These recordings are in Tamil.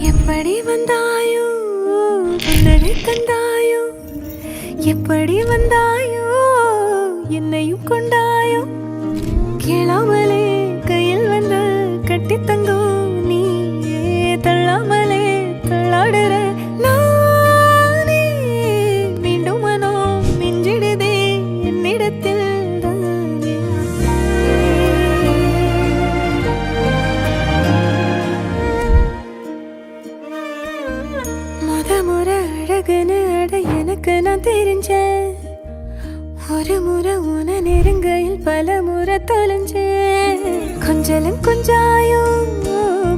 எப்படி வந்தாயோ உன்னரை தந்தாயோ எப்படி வந்தாயோ என்னையும் கொண்டாயோ கேளாமலே கையில் வந்து கட்டி தங்கோ நீ தள்ளாமலே தள்ளாடுற நானே மீண்டும் மனோ மிஞ்சிடுதே என்னிடத்தில் முறை அழகுன்னு அட எனக்கு நான் தெரிஞ்சேன் ஒரு முறை உன நெருங்கையில் பல முறை தொலைஞ்சேன் கொஞ்சலும் கொஞ்சாயோ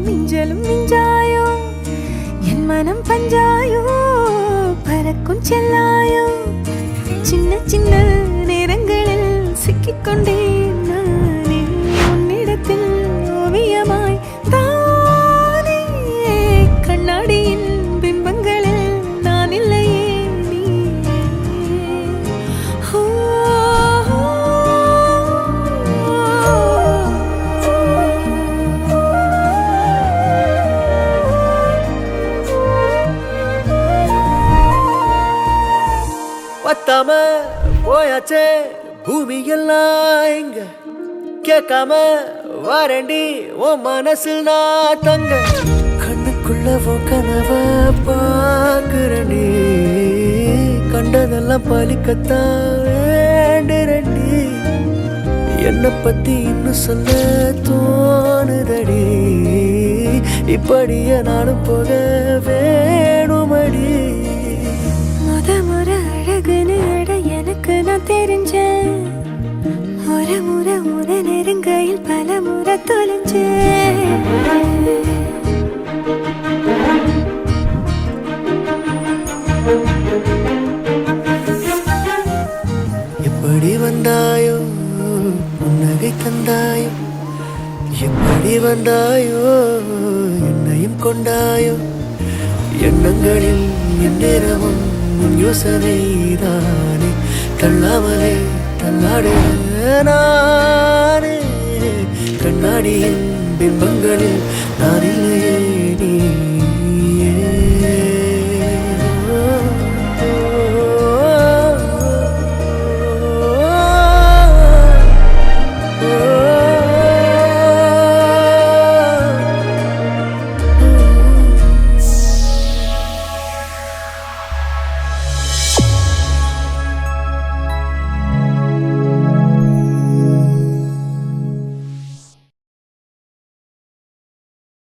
மிஞ்சலும் மிஞ்சாயோ என் மனம் பஞ்சாயோ பறக்கும் செல்லாயோ சின்ன சின்ன நேரங்களில் சிக்கிக்கொண்டேன் நானே உன்னிடத்தில் ஓவியமாய் தானே கண்ணாடியின் பிம்பங்களில் நான் இல்லையே நீ பத்தாம போயாச்சே பூமி எல்லாம் இங்க கேட்காம வாரண்டி உன் மனசில் நான் தங்க கண்ணுக்குள்ள உன் கனவ பாக்குறண்டி கண்டதெல்லாம் பலிக்கத்தான் வேண்டுறண்டி என்னை பத்தி இன்னும் சொல்ல தோணுதடி இப்படியே நானும் போக வேணுமடி முறை அழகுன்னு அட எனக்கு நான் தெரிஞ்சேன் ஒரு முறை உன நெருங்கையில் பல முறை தொலைஞ்சேன் எப்படி வந்தாயோ புன்னகை தந்தாயோ எப்படி வந்தாயோ என்னையும் கொண்டாயோ எண்ணங்களில் எந்நேரமும் யோசனை தானே தள்ளாமலே தள்ளாடு நானே கண்ணாடியின் பிம்பங்களில் நான் இல்லையே நீ